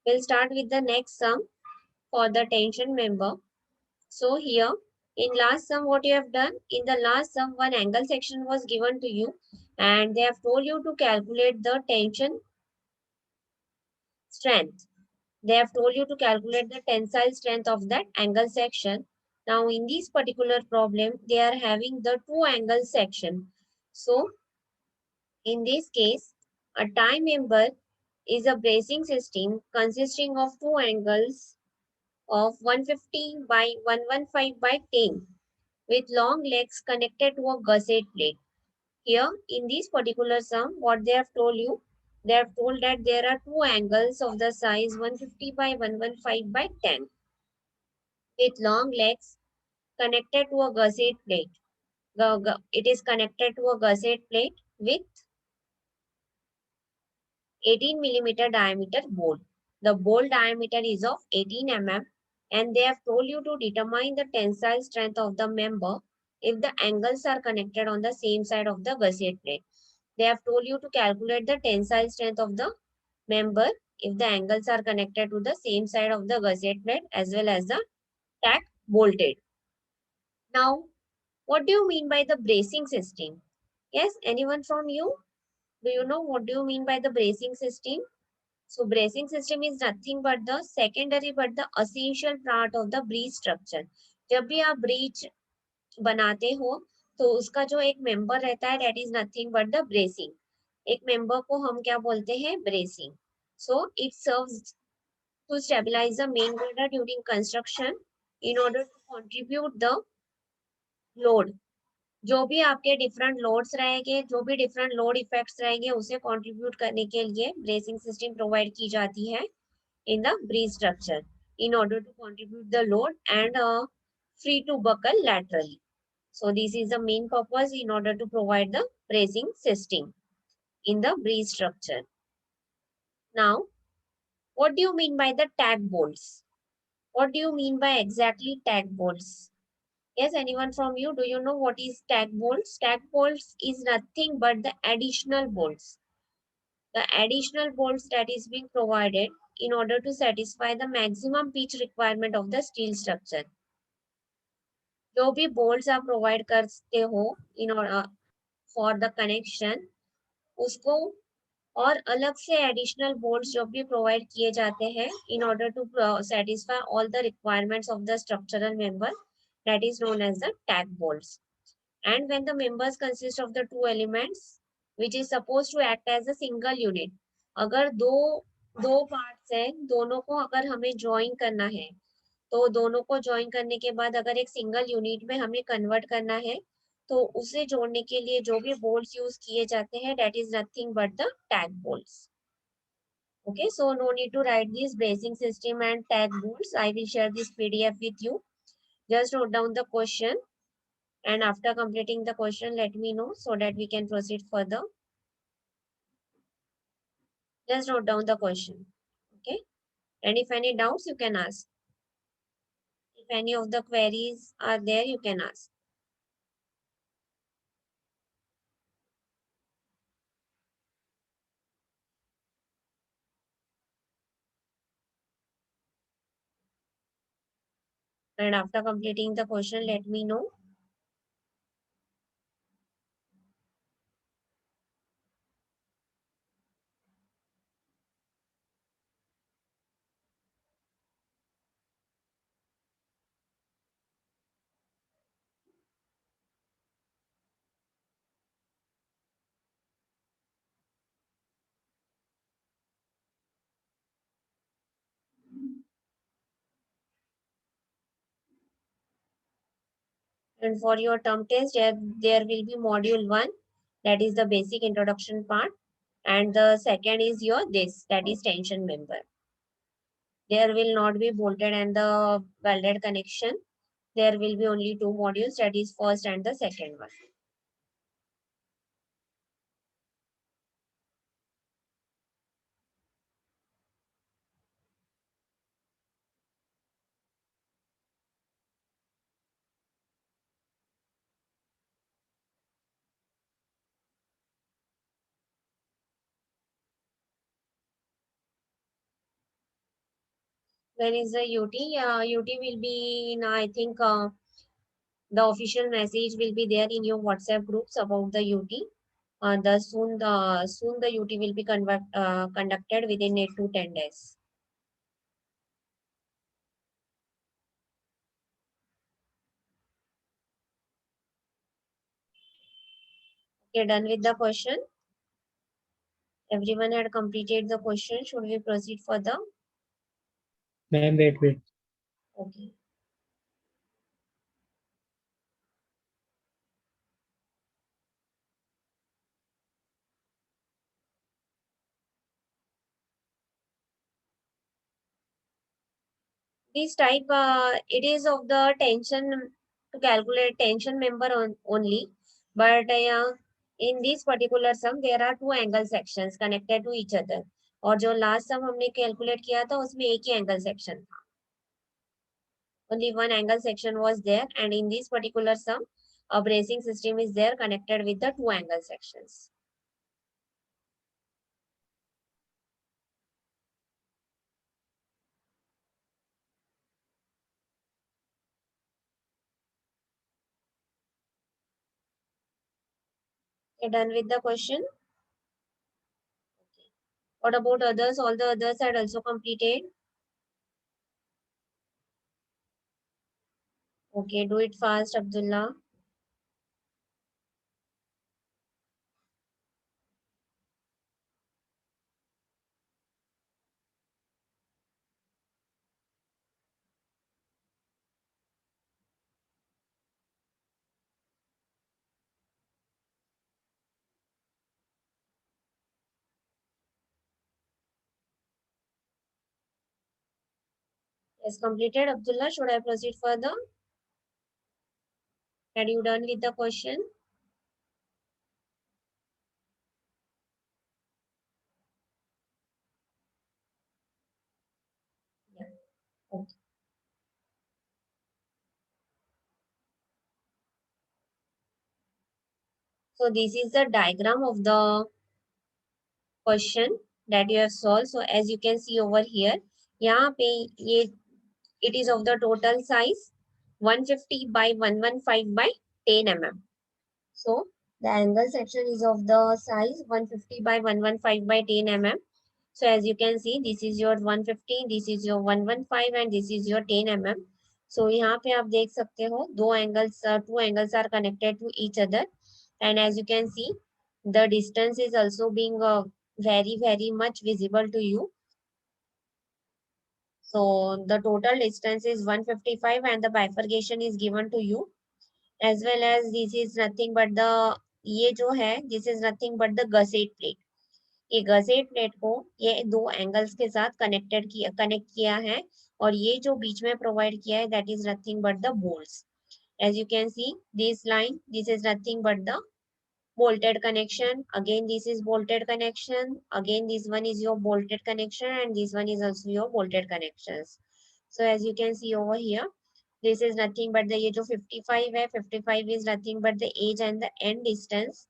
We'll start with the next sum for the tension member. So here in last sum, what you have done, in the last sum, one angle section was given to you and they have told you to calculate the tension strength. They have told you to calculate the tensile strength of that angle section. Now in this particular problem, they are having the two angle section. So in this case, a tie member is a bracing system consisting of two angles of 150 by 115 by 10 with long legs connected to a gusset plate. Here in this particular sum, what they have told you, they have told that there are two angles of the size 150 by 115 by 10 with long legs connected to a gusset plate. It is connected to a gusset plate with 18 millimeter diameter bolt. The bolt diameter is of 18 mm and they have told you to determine the tensile strength of the member if the angles are connected on the same side of the gusset plate. They have told you to calculate the tensile strength of the member if the angles are connected to the same side of the gusset plate as well as the tack bolted. Now, what do you mean by the bracing system? Yes, anyone from you? Do you know what do you mean by the bracing system? So bracing system is nothing but the secondary but the essential part of the breech structure. जब भी आप breech बनाते हो तो उसका जो एक member रहता है that is nothing but the bracing. एक member को हम क्या बोलते हैं bracing. So it serves to stabilize the main girder during construction in order to contribute the load. जो भी आपके डिफरेंट लोड्स रहेंगे, जो भी डिफरेंट लोड इफेक्ट्स रहेंगे, उसे कंट्रीब्यूट करने के लिए ब्रेसिंग सिस्टम प्रोवाइड की जाती है in the breech structure in order to contribute the load and free to buckle laterally. So this is the main purpose in order to provide the bracing system in the breech structure. Now, what do you mean by the tack bolts? What do you mean by exactly tack bolts? Yes, anyone from you, do you know what is tack bolts? Tack bolts is nothing but the additional bolts. The additional bolts that is being provided in order to satisfy the maximum pitch requirement of the steel structure. जो भी bolts आप provide करते हो in order for the connection, उसको और अलग से additional bolts जो भी provide किए जाते हैं in order to satisfy all the requirements of the structural member, that is known as the tack bolts. And when the members consist of the two elements which is supposed to act as a single unit, अगर दो parts हैं, दोनों को अगर हमें join करना है तो दोनों को ज्वाइन करने के बाद अगर एक सिंगल यूनिट में हमें कन्वर्ट करना है तो उसे जोड़ने के लिए जो भी बोल्ट्स यूज किए जाते हैं that is nothing but the tag bolts. Okay, so no need to write this bracing system and tag bolts. I will share this PDF with you. Just note down the question and after completing the question let me know so that we can proceed further. Just note down the question. Okay, and if any doubts you can ask. If any of the queries are there you can ask. And after completing the question let me know. And for your term test, there will be module 1, that is the basic introduction part. And the second is your this, that is tension member. There will not be bolted and the welded connection. There will be only two modules, that is first and the second one. When is the UT? UT will be in, I think, the official message will be there in your WhatsApp groups about the UT. Soon the UT will be conducted within 8 to 10 days. Okay, done with the question. Everyone had completed the question. Should we proceed further? Ma'am, wait. Okay. This type, it is of the tension to calculate tension member only, but in this particular sum there are two angle sections connected to each other. और जो last sum हमने calculate किया था उसमें एक ही angle section था. Only one angle section was there, and in this particular sum, a bracing system is there connected with the two angle sections. Okay, done with the question. What about others? All the others had also completed. Okay, do it fast, Abdullah. Yes, completed. Abdullah, should I proceed further? Had you done with the question? Yeah. Okay. So this is the diagram of the question that you have solved. So as you can see over here, यहाँ पे ये it is of the total size 150 by 115 by 10 mm. So the angle section is of the size 150 by 115 by 10 mm. So as you can see, this is your 150, this is your 115, and this is your 10 mm. So यहाँ पे आप देख सकते हो two angles are connected to each other, and as you can see, the distance is also being very much visible to you. So the total distance is 155, and the bifurcation is given to you, as well as this is nothing but the ये जो है this is nothing but the gusset plate. ये gusset plate को ये दो angles के साथ connect किया है, और ये जो बीच में प्रोवाइड किया है that is nothing but the bolts. As you can see, this line, this is nothing but the bolted connection. Again, this is bolted connection. Again, this one is your bolted connection, and this one is also your bolted connections. So as you can see over here, this is nothing but the ये जो 55 है, 55 is nothing but the edge and the end distance,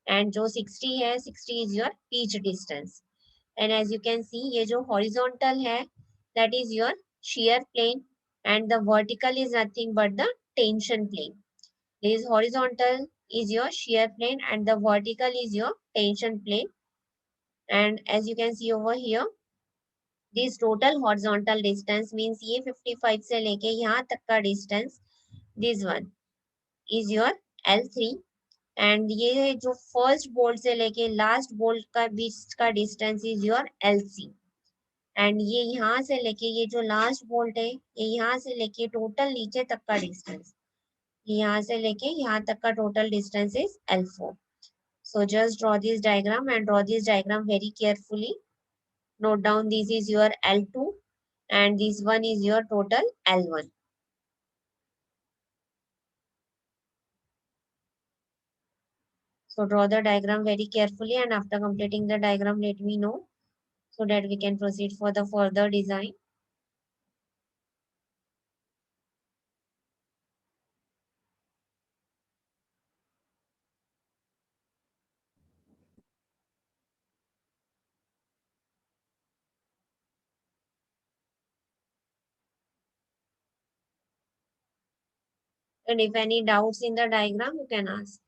and जो 60 है, 60 is your pitch distance. And as you can see, ये जो horizontal है, that is your shear plane, and the vertical is nothing but the tension plane. This horizontal is your shear plane, and the vertical is your tension plane. And as you can see over here, this total horizontal distance means ये 55 से लेके यहाँ तक का distance, this one is your L3, and ये जो first bolt से लेके last bolt का बीच का distance is your LC. And ये यहाँ से लेके ये जो लास्ट बोल्ट है, ये यहाँ से लेके टोटल नीचे तक का डिस्टेंस, यहाँ से लेके यहाँ तक का total distance is L4. So just draw this diagram, and draw this diagram very carefully. Note down this is your L2, and this one is your total L1. So draw the diagram very carefully, and after completing the diagram, let me know so that we can proceed for the further design. And if any doubts in the diagram, you can ask.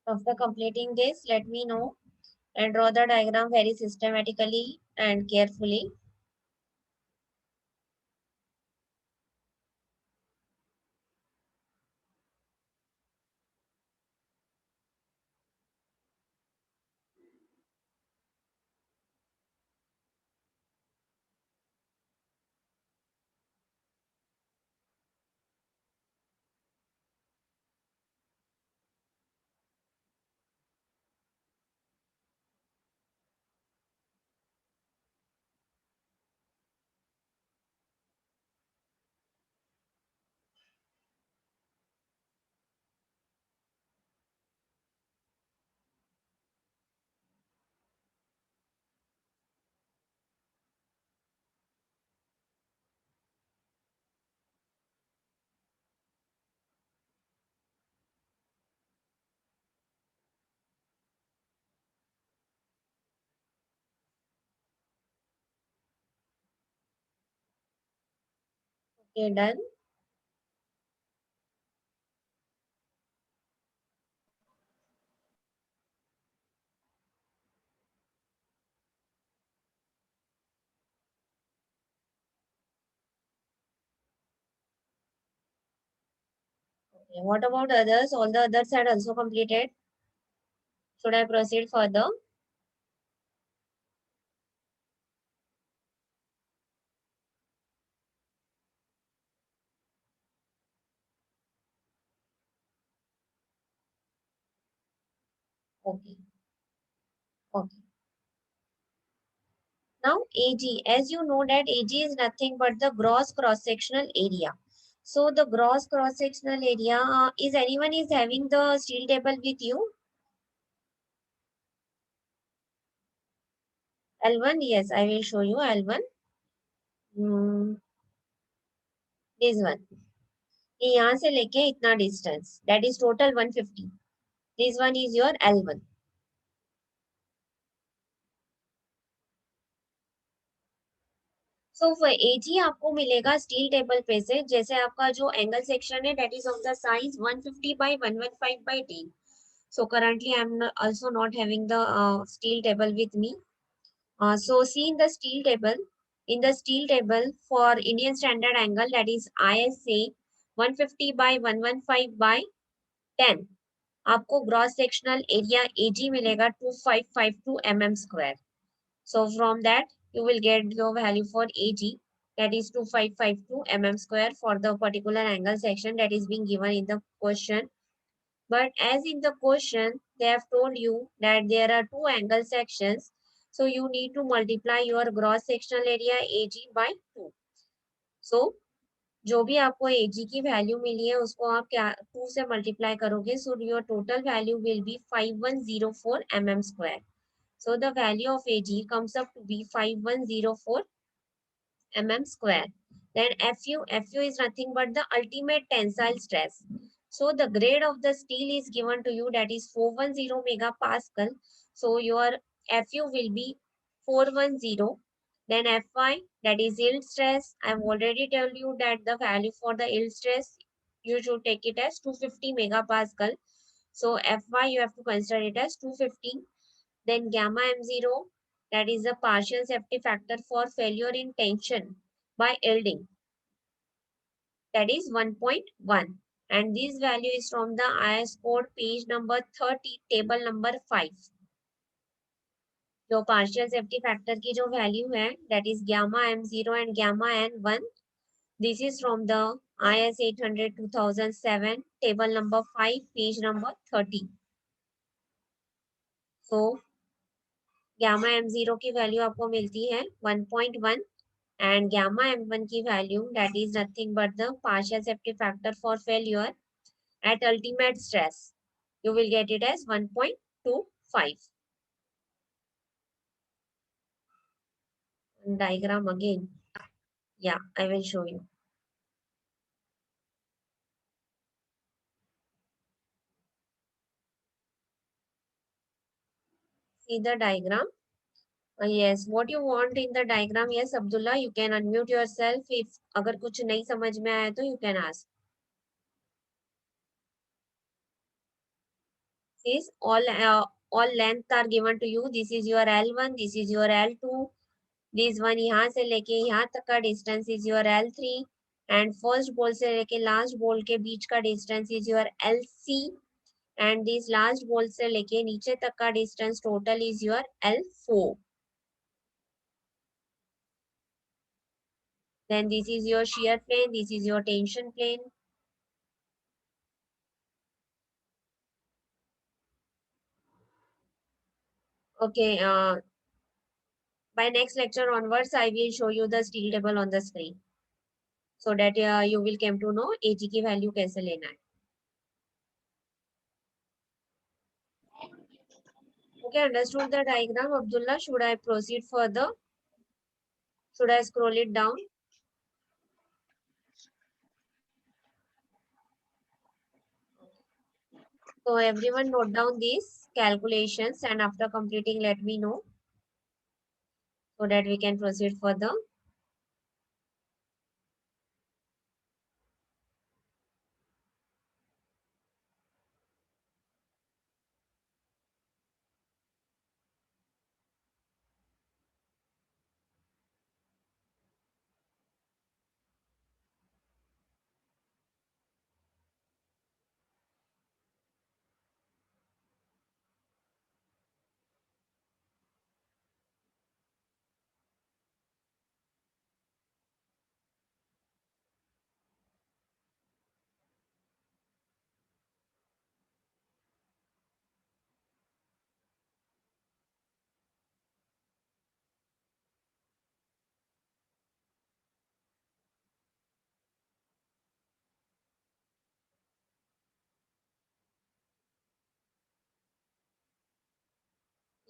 After completing this, let me know and draw the diagram very systematically and carefully. Okay, done. Okay, what about others? All the others had also completed. Should I proceed further? Okay. Okay. Now AG, as you know that AG is nothing but the gross cross-sectional area. So the gross cross-sectional area, is anyone is having the steel table with you? L1, yes, I will show you L1. This one. ये यहाँ से लेके इतना distance. That is total 150. This one is your L1. So for AG आपको मिलेगा steel table पे से जैसे आपका जो एंगल सेक्शन है that is of the size 150 by 115 by 10. So currently I'm also not having the steel table with me. So see in the steel table, in the steel table for Indian standard angle that is ISA 150 by 115 by 10. आपको gross sectional area AG मिलेगा 2552 mm square. So from that you will get your value for AG that is 2552 mm square for the particular angle section that is being given in the question. But as in the question, they have told you that there are two angle sections. So you need to multiply your gross sectional area AG by 2. So जो भी आपको AG की value मिली है उसको आप क्या 2 से multiply करोगे so your total value will be 5104 mm square. So the value of AG comes up to be 5104 mm square. Then Fu is nothing but the ultimate tensile stress. So the grade of the steel is given to you that is 410 megapascal. So your Fu will be 410 Then Fy, that is yield stress. I've already told you that the value for the yield stress, you should take it as 250 megapascal. So Fy, you have to consider it as 250. Then gamma M0, that is the partial safety factor for failure in tension by yielding. That is 1.1. And this value is from the IS code page number 30, table number 5. जो partial safety factor की जो value है, that is gamma M0 and gamma N1. This is from the IS 800 2007, table number 5, page number 30. So gamma M0 की value आपको मिलती है 1.1 and gamma M1 की value, that is nothing but the partial safety factor for failure at ultimate stress. You will get it as 1.25. Diagram again. Yeah, I will show you. See the diagram. Yes, what you want in the diagram? Yes, Abdullah, you can unmute yourself. If अगर कुछ नहीं समझ में आया तो you can ask. Is all length are given to you. This is your L1, this is your L2. This one यहाँ से लेके यहाँ तक का distance is your L3 and first ball से लेके last ball के बीच का distance is your LC and this last ball से लेके नीचे तक का distance total is your L4. Then this is your shear plane, this is your tension plane. Okay, by next lecture onwards, I will show you the steel table on the screen so that you will come to know AG की value कैसे लेना है. Okay, understood the diagram, Abdullah? Should I proceed further? Should I scroll it down? So everyone note down these calculations and after completing, let me know so that we can proceed further.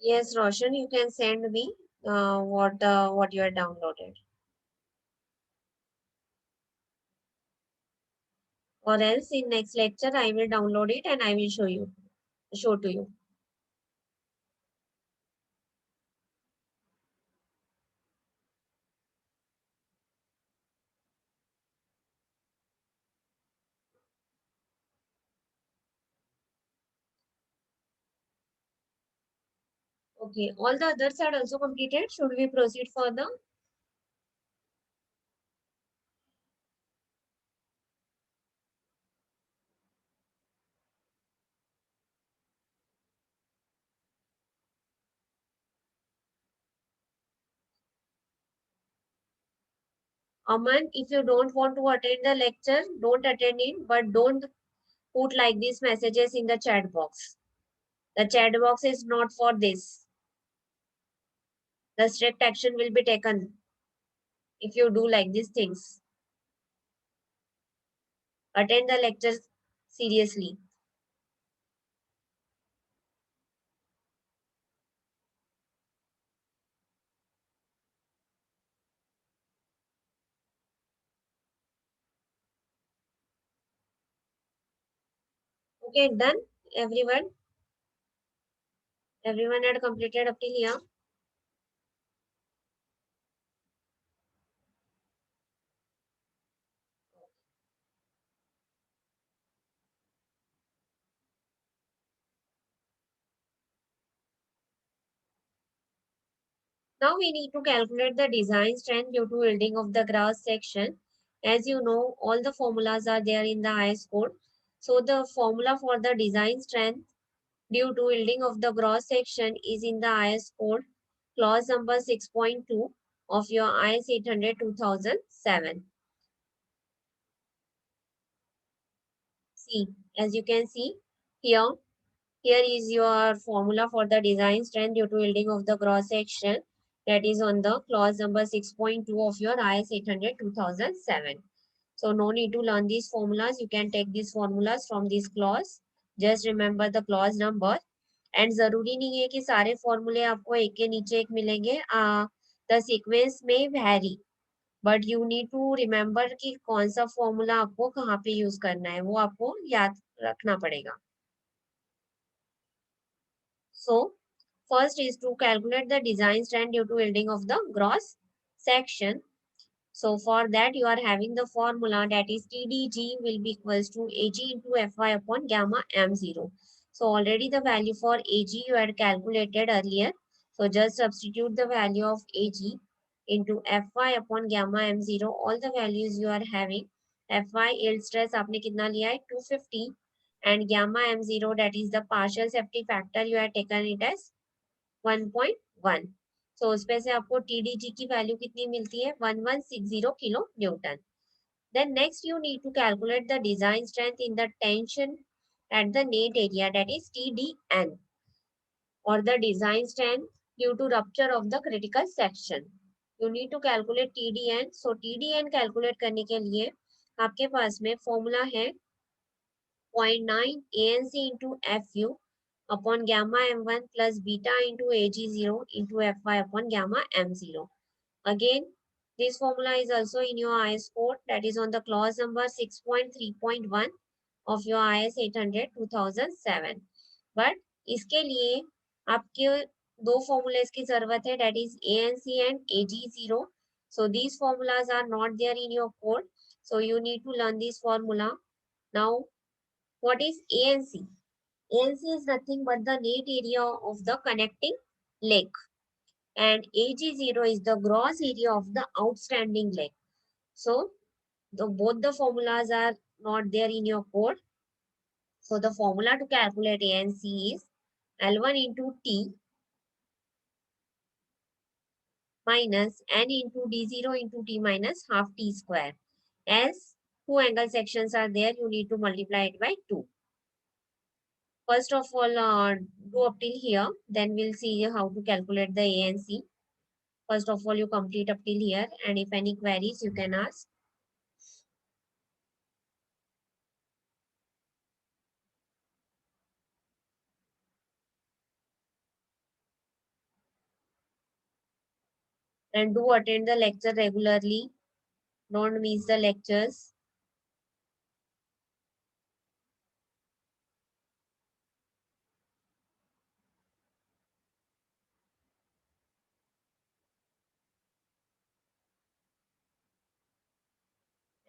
Yes, Roshan, you can send me what you have downloaded. Or else in next lecture, I will download it and I will show to you. Okay, all the others are also completed. Should we proceed further? Aman, if you don't want to attend the lecture, don't attend it, but don't put like these messages in the chat box. The chat box is not for this. The strict action will be taken if you do like these things. Attend the lectures seriously. Okay, done, everyone. Everyone had completed up till here. Now we need to calculate the design strength due to yielding of the grass section. As you know, all the formulas are there in the IS code. So the formula for the design strength due to yielding of the gross section is in the IS code, clause number 6.2 of your IS 800 2007. See, as you can see here, here is your formula for the design strength due to yielding of the cross section, that is on the clause number 6.2 of your IS 800 2007. So no need to learn these formulas. You can take these formulas from this clause. Just remember the clause number. And जरूरी नहीं है कि सारे फॉर्मूले आपको एक के नीचे एक मिलेंगे. The sequence may vary, but you need to remember कि कौन सा फॉर्मूला आपको कहाँ पे यूज करना है, वो आपको याद रखना पड़ेगा. So first is to calculate the design strength due to yielding of the gross section. So for that you are having the formula, that is TDG will be equals to AG into Fy upon gamma M0. So already the value for AG you had calculated earlier. So just substitute the value of AG into Fy upon gamma M0. All the values you are having. Fy yield stress आपने कितना लिया है 250, and gamma M0, that is the partial safety factor, you have taken it as 1.1. So उसपे से आपको TDG की value कितनी मिलती है 1160 kilo Newton. Then next you need to calculate the design strength in the tension at the net area, that is TDN, or the design strength due to rupture of the critical section. You need to calculate TDN. So TDN calculate करने के लिए आपके पास में formula है 0.9 ANC into FU upon gamma M1 plus beta into AG0 into Fy upon gamma M0. Again, this formula is also in your IS code, that is on the clause number 6.3.1 of your IS 800 2007. But इसके लिए आपके दो formulas की जरूरत है, that is ANC and AG0. So these formulas are not there in your code. So you need to learn this formula. Now, what is ANC? ANC is nothing but the net area of the connecting leg, and AG0 is the gross area of the outstanding leg. So both the formulas are not there in your code. So the formula to calculate ANC is L1 into T minus N into D0 into T minus half T square. As two angle sections are there, you need to multiply it by 2. First of all, do up till here, then we'll see how to calculate the ANC. First of all, you complete up till here, and if any queries, you can ask. And do attend the lecture regularly. Don't miss the lectures.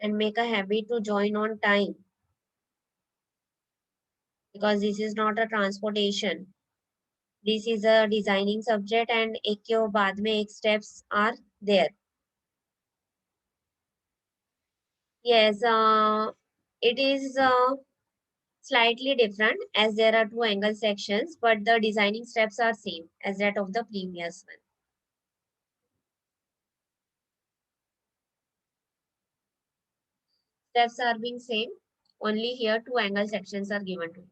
And make a habit to join on time, because this is not a transportation. This is a designing subject, and एक के बाद में एक steps are there. Yes, it is slightly different as there are two angle sections, but the designing steps are same as that of the previous one. Steps are being same, only here two angle sections are given to you.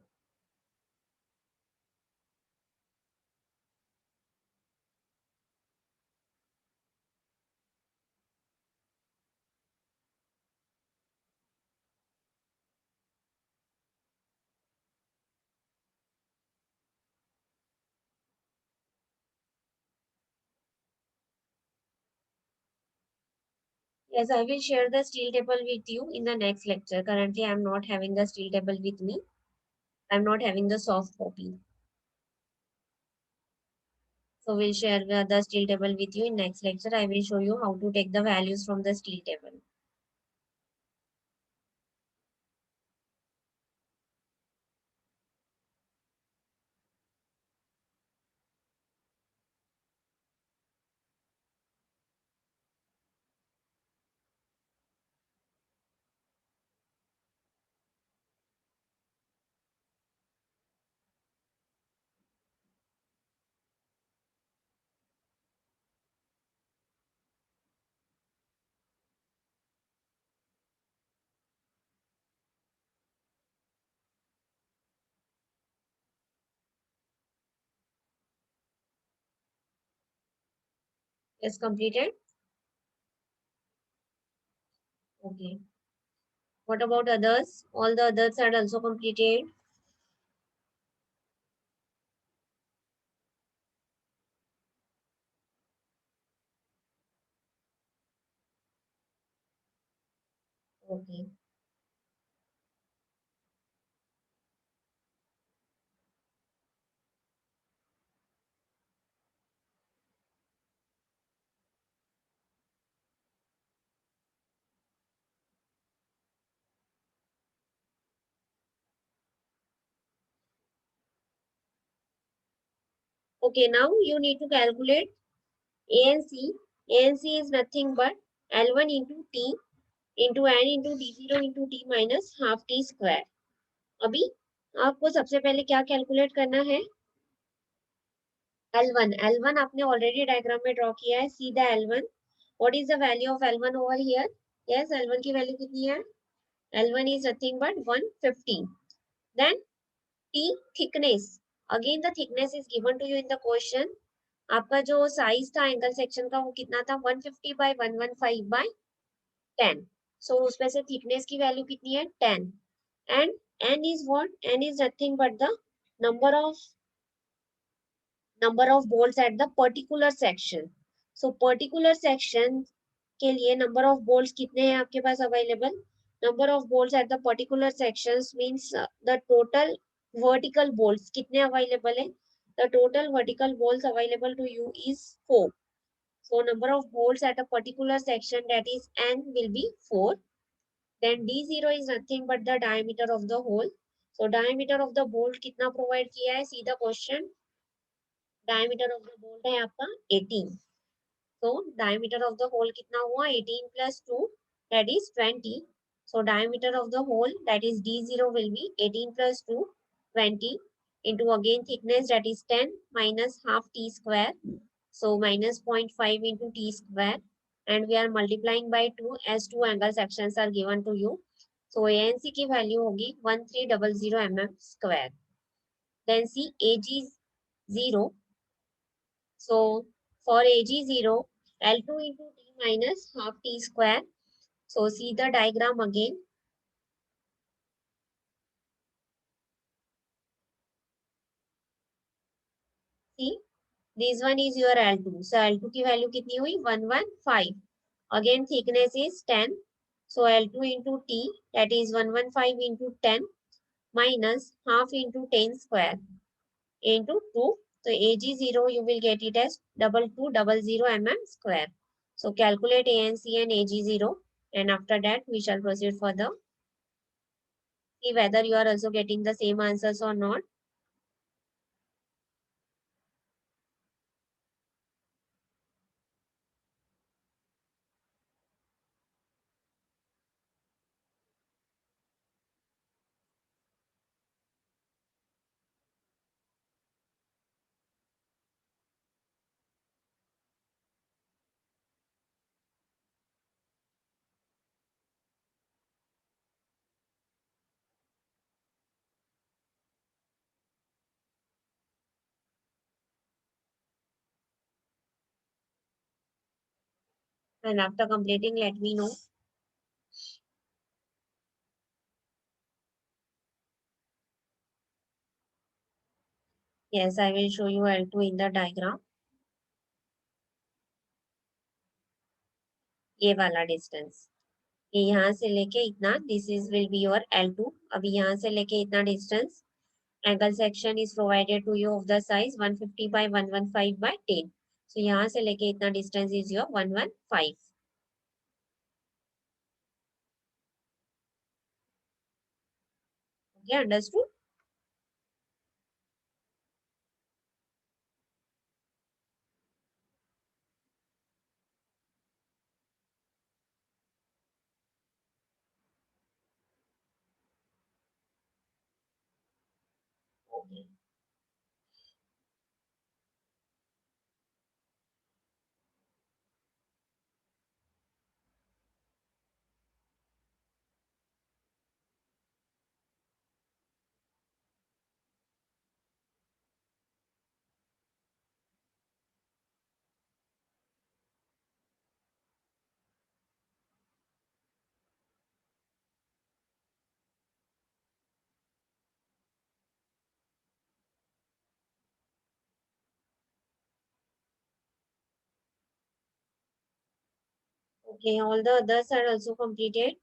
Yes, I will share the steel table with you in the next lecture. Currently, I am not having the steel table with me. I am not having the soft copy. So we'll share the steel table with you in next lecture. I will show you how to take the values from the steel table. is completed. Okay. What about others? All the others are also completed. Okay. Okay, now you need to calculate A and C. A and C is nothing but L1 into T into N into D0 into T minus half T square. अभी आपको सबसे पहले क्या calculate करना है? L1. L1 आपने already diagram में draw किया है. See the L1. What is the value of L1 over here? Yes, L1 की वैल्यू कितनी है? L1 is nothing but 150. Then T thickness. Again the thickness is given to you in the question. आपका जो size था angle section का वो कितना था? 150 by 115 by 10. So उसमें से थिकनेस की वैल्यू कितनी है? 10. And n is what? N is nothing but the number of bolts at the particular section. So particular section के लिए number of bolts कितने हैं आपके पास available? Number of bolts at the particular sections means the total vertical bolts कितने available है? The total vertical bolts available to you is 4. So number of bolts at a particular section, that is n, will be 4. Then D0 is nothing but the diameter of the hole. So diameter of the bolt कितना provide किया है? See the question. Diameter of the bolt है आपका 18. So diameter of the hole कितना हुआ? 18 plus 2, that is 20. So diameter of the hole, that is D0, will be 18 plus 2, 20, into again thickness, that is 10 minus half T square. So minus 0.5 into T square. And we are multiplying by 2 as two angle sections are given to you. So ANC की value होगी 1300 mm square. Then see AG 0. So for AG0, L2 into T minus half T square. So see the diagram again. See, this one is your L2. So L2 की value कितनी हुई? 115. Again thickness is 10. So L2 into T, that is 115 into 10 minus half into 10 square into 2. So AG0 you will get it as 2200 mm square. So calculate ANC and AG0, and after that we shall proceed further. See whether you are also getting the same answers or not. And after completing, let me know. Yes, I will show you L2 in the diagram. ये वाला distance. ये यहाँ से लेके इतना, this is will be your L2. अभी यहाँ से लेके इतना distance. Angle section is provided to you of the size 150 by 115 by 10. So यहाँ से लेके इतना distance is your 115. Okay, understood? Okay. Okay, all the others are also completed.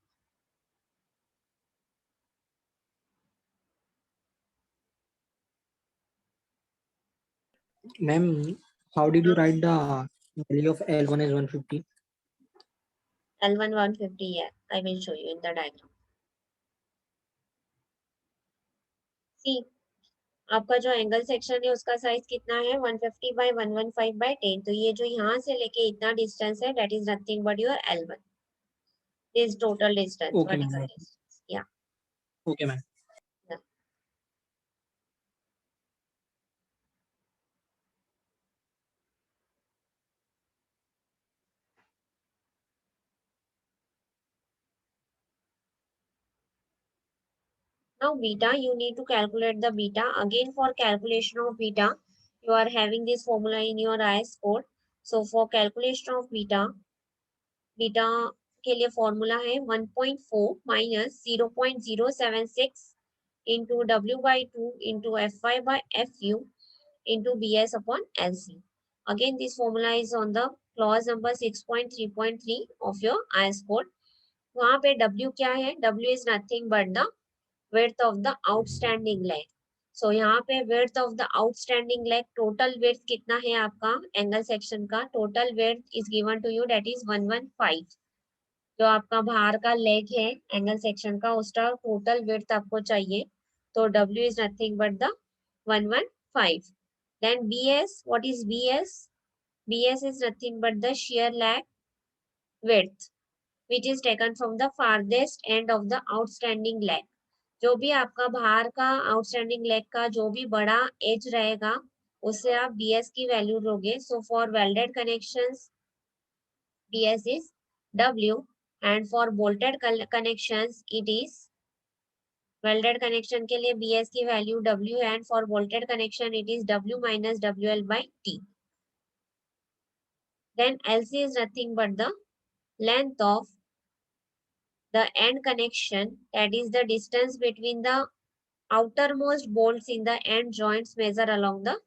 Ma'am, how did you write the value of L1 as 150? L1 150, yeah, I will show you in the diagram. See, आपका जो angle section है उसका size कितना है 150 by 115 by 10. तो ये जो यहाँ से लेके इतना डिस्टेंस है that is nothing but your L1. This total distance, Okay, ma'am. vertical Okay, distance. Yeah. okay, ma'am. Yeah. Now beta, you need to calculate the beta. Again, for calculation of beta, you are having this formula in your IS code. So for calculation of beta, beta के लिए formula है 1.4 minus 0.076 into W by 2 into Fy by Fu into Bs upon Lc. Again, this formula is on the clause number 6.3.3 of your IS code. वहां पे W क्या है? W is nothing but the width of the outstanding leg. So यहाँ पे width of the outstanding leg, total width कितना है आपका angle section का? Total width is given to you, that is 115. जो आपका बाहर का लेग है एंगल सेक्शन का उसका टोटल विड्थ आपको चाहिए, तो W is nothing but the 115. Then BS, what is BS? BS is nothing but the shear leg width which is taken from the farthest end of the outstanding leg. जो भी आपका बाहर का outstanding leg का जो भी बड़ा as रहेगा उससे आप BS की वैल्यू लोगे. So for welded connections BS is W, and for bolted connections it is welded connection के लिए BS की value W है, and for bolted connection it is W minus WL by T. Then LC is nothing but the length of the end connection, that is the distance between the outermost bolts in the end joints measure along the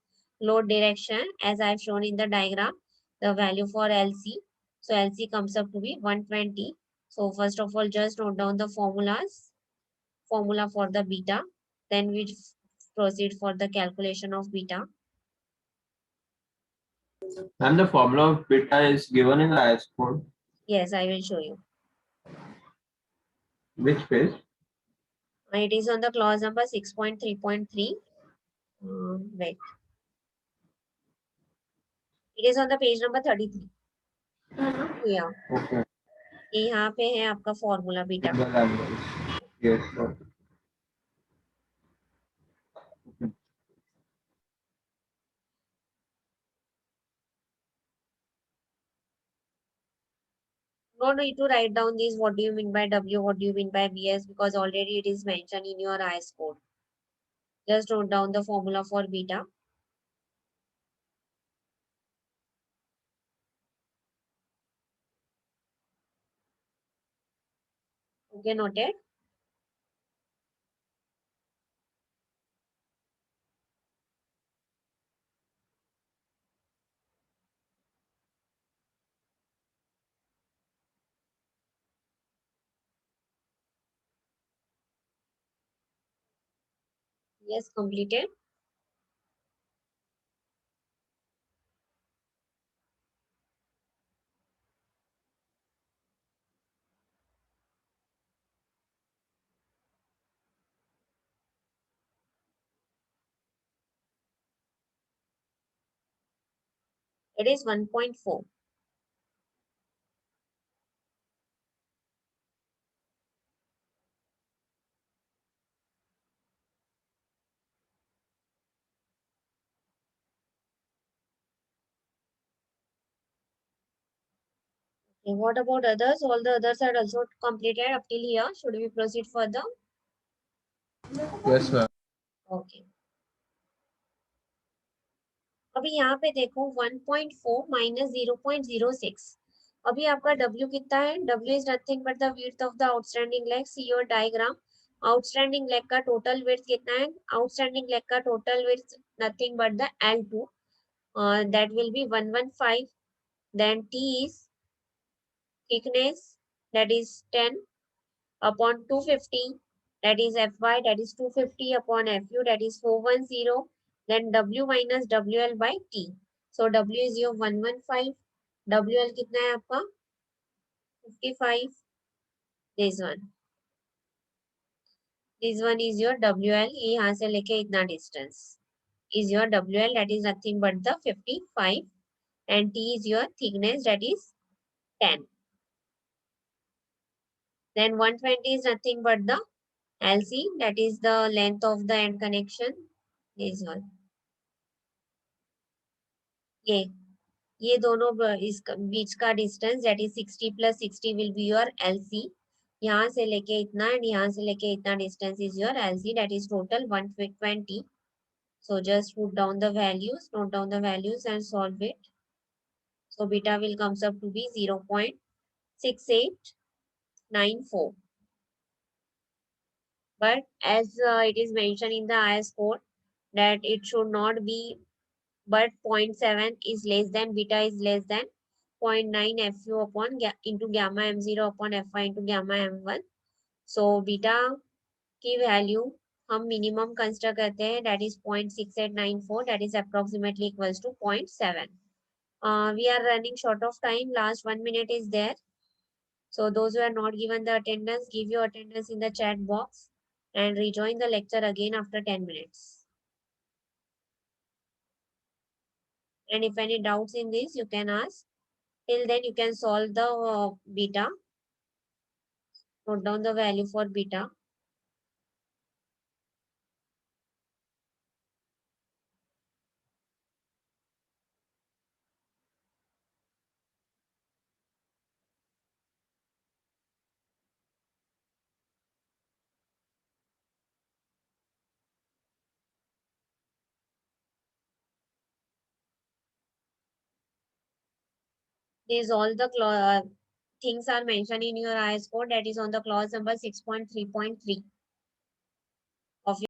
load direction as I have shown in the diagram. The value for LC, so LC comes up to be 120. So first of all, just note down the formula for the beta. Then we proceed for the calculation of beta. And the formula of beta is given in the IS code. Yes, I will show you. Which page? It is on the clause number 6.3.3. Wait. It is on the page number 33. Yeah. Okay. ये यहाँ पे है आपका formula beta. Single angles. Yes, sir. Okay. No need to write down this. What do you mean by W? What do you mean by BS? Because already it is mentioned in your IS code. Just note down the formula for beta. Okay, noted. Yes, completed. It is 1.4. Okay, what about others? All the others are also completed up till here. Should we proceed further? Yes, ma'am. Okay. अभी यहाँ पे देखो 1.4 minus 0.06. अभी आपका W कितना है? W is nothing but the width of the outstanding leg. See your diagram. Outstanding leg का total width कितना है? Outstanding leg का total width nothing but the L2. That will be 115. Then T is thickness, that is 10 upon 250, that is Fy, that is 250 upon Fu, that is 410, then W minus WL by T. So W is your 115, WL कितना है आपका 55, this one is your WL, ये यहाँ से लेके इतना distance is your WL, that is nothing but the 55, and T is your thickness, that is 10. Then 120 is nothing but the LC, that is the length of the end connection, this one. ये दोनों इस बीच का distance that is 60 plus 60 will be your LC. यहाँ से लेके इतना and यहाँ से लेके इतना distance is your LC, that is total 120. So just put down the values, note down the values and solve it. So beta will comes up to be 0.6894. But as it is mentioned in the IS code that it should not be, but 0.7 is less than, beta is less than 0.9 Fu upon into gamma m0 upon Fy into gamma m1. So beta की value हम minimum consider करते हैं, that is 0.6894, that is approximately equals to 0.7. We are running short of time, last 1 minute is there. So those who are not given the attendance, give your attendance in the chat box and rejoin the lecture again after 10 minutes. And if any doubts in this, you can ask. Till then, you can solve the beta. Note down the value for beta. These all the things are mentioned in your IS code, that is on the clause number 6.3.3 of